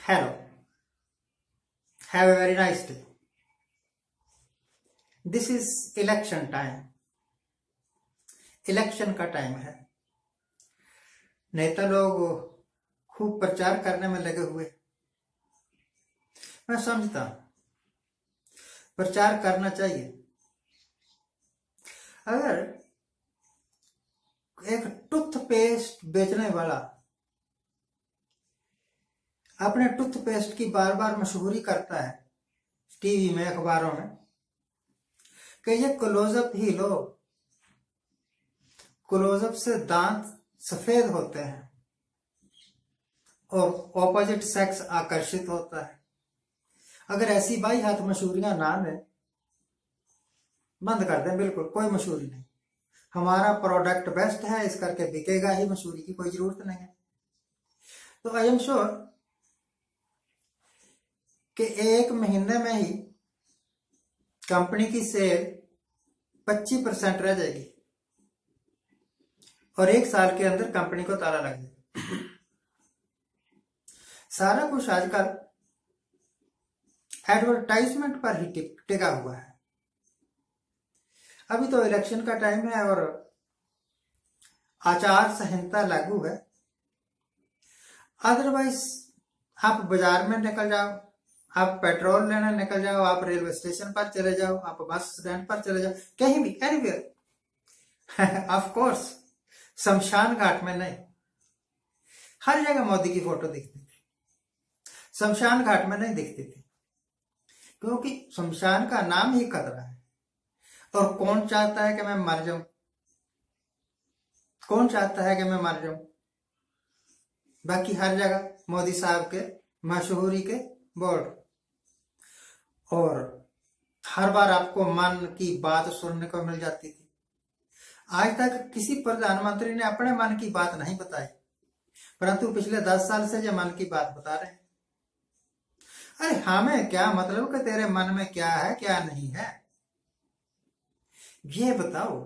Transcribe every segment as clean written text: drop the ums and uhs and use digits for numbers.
Hello, have a very nice day. This is election time. Election का time है। नेता लोग खूब प्रचार करने में लगे हुए। मैं समझता प्रचार करना चाहिए। अगर एक टूथपेस्ट बेचने वाला अपने टूथपेस्ट की बार बार मशहूरी करता है टीवी में, अखबारों में, कि ये क्लोजअप ही लो, क्लोजअप से दांत सफेद होते हैं और ऑपोजिट सेक्स आकर्षित होता है। अगर ऐसी बाई हाथ मशहूरियां ना दें, बंद कर दें, बिल्कुल कोई मशहूरी नहीं, हमारा प्रोडक्ट बेस्ट है, इस करके बिकेगा ही, मशहूरी की कोई जरूरत नहीं है। तो आई एम श्योर कि एक महीने में ही कंपनी की सेल 25% रह जाएगी और एक साल के अंदर कंपनी को ताला लग जाएगा। सारा कुछ आजकल एडवर्टाइजमेंट पर ही टिका हुआ है। अभी तो इलेक्शन का टाइम है और आचार संहिता लागू है। अदरवाइज आप बाजार में निकल जाओ, आप पेट्रोल लेने निकल जाओ, आप रेलवे स्टेशन पर चले जाओ, आप बस स्टैंड पर चले जाओ, कहीं भी, एनीवेयर। ऑफ कोर्स शमशान घाट में नहीं, हर जगह मोदी की फोटो दिखती थी, शमशान घाट में नहीं दिखती थी, क्योंकि शमशान का नाम ही खतरा है। और कौन चाहता है कि मैं मर जाऊं? कौन चाहता है कि मैं मर जाऊं? बाकी हर जगह मोदी साहब के मशहूरी के बोर्ड, और हर बार आपको मन की बात सुनने को मिल जाती थी। आज तक किसी प्रधानमंत्री ने अपने मन की बात नहीं बताई, परंतु पिछले 10 साल से जो मन की बात बता रहे हैं। अरे हमें क्या मतलब कि तेरे मन में क्या है क्या नहीं है, ये बताओ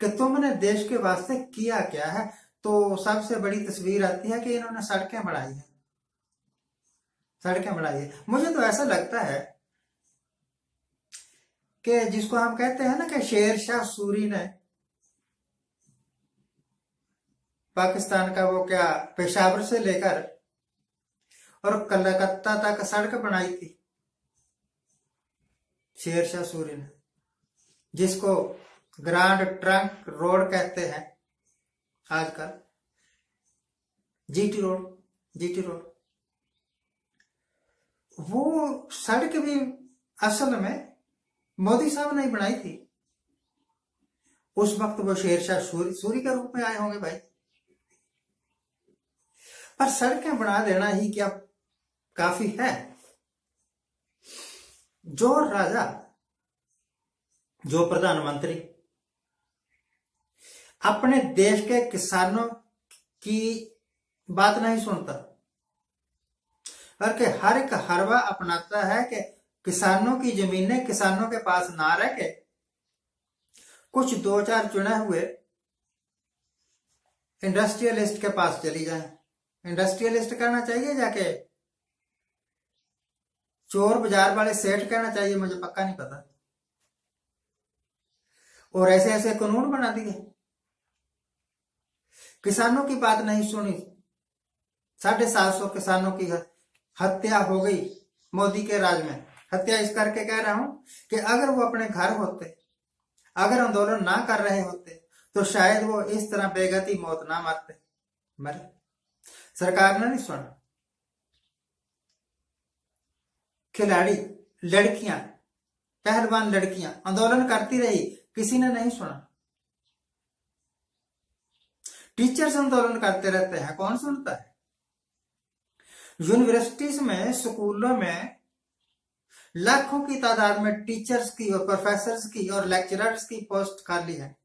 कि तुमने देश के वास्ते किया क्या है। तो सबसे बड़ी तस्वीर आती है कि इन्होंने सड़कें बढ़ाई है, सड़कें बढ़ाई है। मुझे तो ऐसा लगता है कि जिसको हम कहते हैं ना कि शेरशाह सूरी ने पाकिस्तान का वो क्या पेशावर से लेकर और कलकत्ता तक सड़क बनाई थी, शेरशाह सूरी ने, जिसको ग्रांड ट्रंक रोड कहते हैं आजकल, जीटी रोड। वो सड़क भी असल में मोदी साहब ने बनाई थी। उस वक्त वो शेरशाह सूरी के रूप में आए होंगे भाई। पर सड़कें बना देना ही क्या काफी है? जो राजा, जो प्रधानमंत्री अपने देश के किसानों की बात नहीं सुनता, बल्कि हर एक हरवा अपनाता है कि किसानों की जमीनें किसानों के पास ना रह के कुछ 2-4 चुने हुए इंडस्ट्रियलिस्ट के पास चली जाएं। इंडस्ट्रियलिस्ट कहना चाहिए जाके चोर बाजार वाले सेठ कहना चाहिए, मुझे पक्का नहीं पता। और ऐसे ऐसे कानून बना दिए, किसानों की बात नहीं सुनी। 750 किसानों की हत्या हो गई मोदी के राज में। हत्या इस करके कह रहा हूं कि अगर वो अपने घर होते, अगर आंदोलन ना कर रहे होते, तो शायद वो इस तरह बेगती मौत ना मरे। सरकार ने नहीं सुना। खिलाड़ी, लड़कियां, पहलवान लड़कियां आंदोलन करती रही, किसी ने नहीं सुना। टीचर्स आंदोलन करते रहते हैं, कौन सुनता है? यूनिवर्सिटीज में, स्कूलों में लाखों की तादाद में टीचर्स की और प्रोफेसर्स की और लेक्चरर्स की पोस्ट खाली है,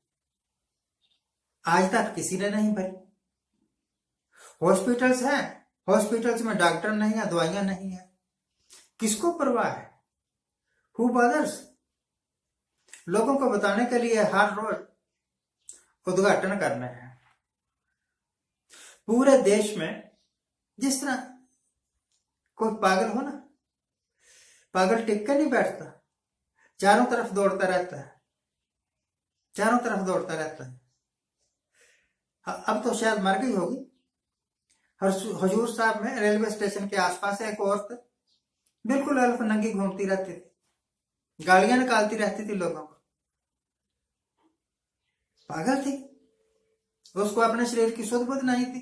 आज तक किसी ने नहीं भरी। हॉस्पिटल्स हैं, हॉस्पिटल्स में डॉक्टर नहीं है, दवाइयां नहीं है, किसको परवाह है? हु बदर्स? लोगों को बताने के लिए हर रोज उद्घाटन करने हैं। पूरे देश में जिस तरह कोई पागल हो ना, पागल टिक के नहीं बैठता, चारों तरफ दौड़ता रहता है, चारों तरफ दौड़ता रहता है। अब तो शायद मर गई होगी। हजूर साहब में रेलवे स्टेशन के आसपास एक औरत बिल्कुल अल्प नंगी घूमती रहती थी, गालियां निकालती रहती थी लोगों को। पागल थी, उसको अपने शरीर की सुध बुध नहीं थी।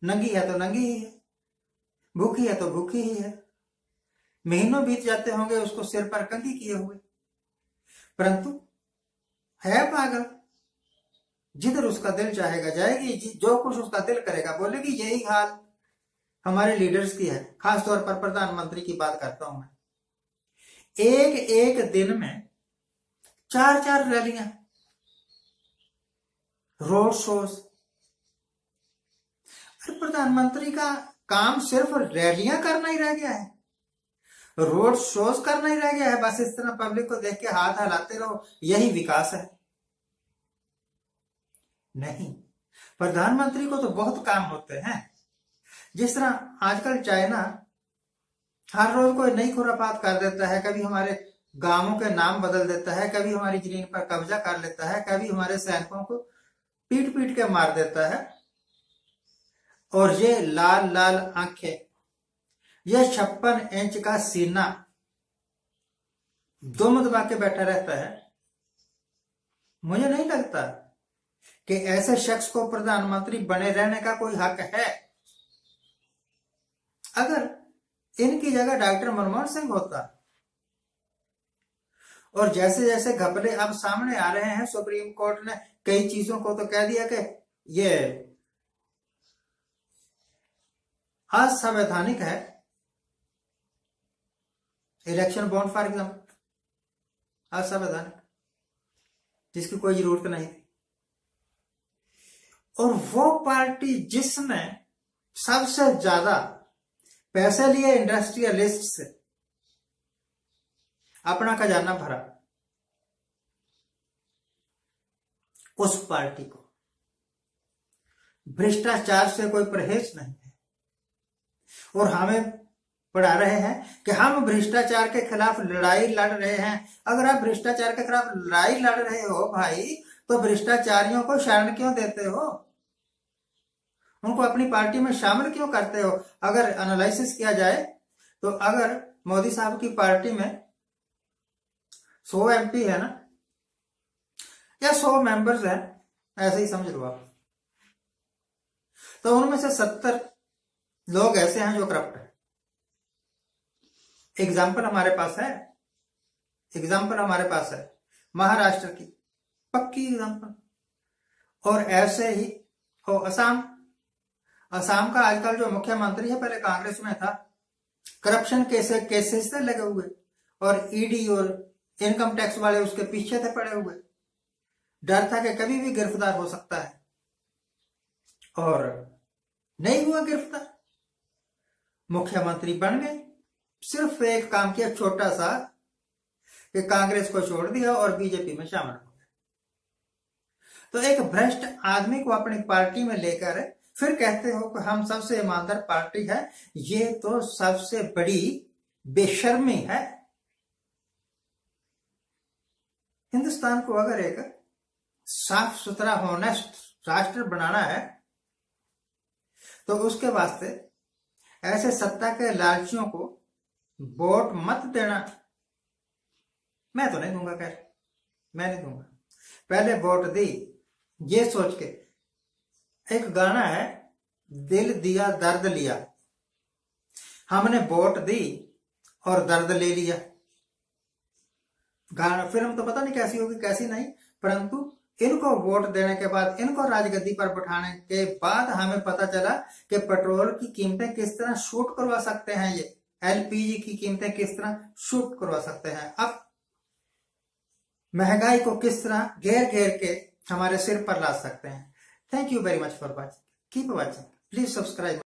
नंगी है तो नंगी ही है, भूखी है तो भूखी ही है। महीनों बीत जाते होंगे उसको सिर पर कंघी किए हुए, परंतु है पागल। जिधर उसका दिल चाहेगा जाएगी, जो कुछ उसका दिल करेगा बोलेगी। यही हाल हमारे लीडर्स की है, खासतौर पर प्रधानमंत्री की बात करता हूं मैं। एक एक दिन में 4-4 रैलियां, रोड शोज। अरे प्रधानमंत्री का काम सिर्फ रैलियां करना ही रह गया है, रोड शोज करना ही रह गया है। बस इस तरह पब्लिक को देख के हाथ हिलाते रहो, यही विकास है? नहीं, प्रधानमंत्री को तो बहुत काम होते हैं। जिस तरह आजकल चाइना हर रोज कोई नई खुरापात कर देता है, कभी हमारे गांवों के नाम बदल देता है, कभी हमारी जमीन पर कब्जा कर लेता है, कभी हमारे सैनिकों को पीट पीट के मार देता है। और ये लाल लाल आंखें, ये 56 इंच का सीना दुम दबा के बैठा रहता है। मुझे नहीं लगता कि ऐसे शख्स को प्रधानमंत्री बने रहने का कोई हक है। अगर इनकी जगह डॉक्टर मनमोहन सिंह होता, और जैसे जैसे घपले अब सामने आ रहे हैं, सुप्रीम कोर्ट ने कई चीजों को तो कह दिया कि ये असंवैधानिक है। इलेक्शन बॉन्ड फॉर एग्जाम्पल असंवैधानिक, जिसकी कोई जरूरत नहीं थी। और वो पार्टी जिसने सबसे ज्यादा पैसे लिए इंडस्ट्रियलिस्ट से, अपना खजाना भरा, उस पार्टी को भ्रष्टाचार से कोई परहेज नहीं है। और हमें पढ़ा रहे हैं कि हम भ्रष्टाचार के खिलाफ लड़ाई लड़ रहे हैं। अगर आप भ्रष्टाचार के खिलाफ लड़ाई लड़ रहे हो भाई, तो भ्रष्टाचारियों को शरण क्यों देते हो? उनको अपनी पार्टी में शामिल क्यों करते हो? अगर एनालिसिस किया जाए तो अगर मोदी साहब की पार्टी में 100 MP है ना, या 100 मेंबर्स हैं, ऐसे ही समझ लो आप, तो उनमें से 70 लोग ऐसे हैं जो करप्ट है। एग्जाम्पल हमारे पास है महाराष्ट्र की पक्की एग्जाम्पल। और ऐसे ही असम का आजकल जो मुख्यमंत्री है, पहले कांग्रेस में था, करप्शन केसेस से लगे हुए, और ईडी और इनकम टैक्स वाले उसके पीछे थे पड़े हुए। डर था कि कभी भी गिरफ्तार हो सकता है, और नहीं हुआ गिरफ्तार, मुख्यमंत्री बन गए। सिर्फ एक काम किया छोटा सा, कि कांग्रेस को छोड़ दिया और बीजेपी में शामिल हो गए। तो एक भ्रष्ट आदमी को अपनी पार्टी में लेकर फिर कहते हो कि हम सबसे ईमानदार पार्टी है, ये तो सबसे बड़ी बेशर्मी है। हिंदुस्तान को अगर एक साफ सुथरा होनेस्ट राष्ट्र बनाना है, तो उसके वास्ते ऐसे सत्ता के लालचियों को वोट मत देना। मैं तो नहीं दूंगा, खैर मैं नहीं दूंगा। पहले वोट दी ये सोच के, एक गाना है, दिल दिया दर्द लिया, हमने वोट दी और दर्द ले लिया। गाना फिल्म तो पता नहीं कैसी होगी कैसी नहीं, परंतु इनको वोट देने के बाद, इनको राजगद्दी पर बैठाने के बाद हमें पता चला कि पेट्रोल की कीमतें किस तरह शूट करवा सकते हैं, ये LPG की कीमतें किस तरह शूट करवा सकते हैं, अब महंगाई को किस तरह घेर घेर के हमारे सिर पर ला सकते हैं। Thank you very much for watching, keep watching, please subscribe.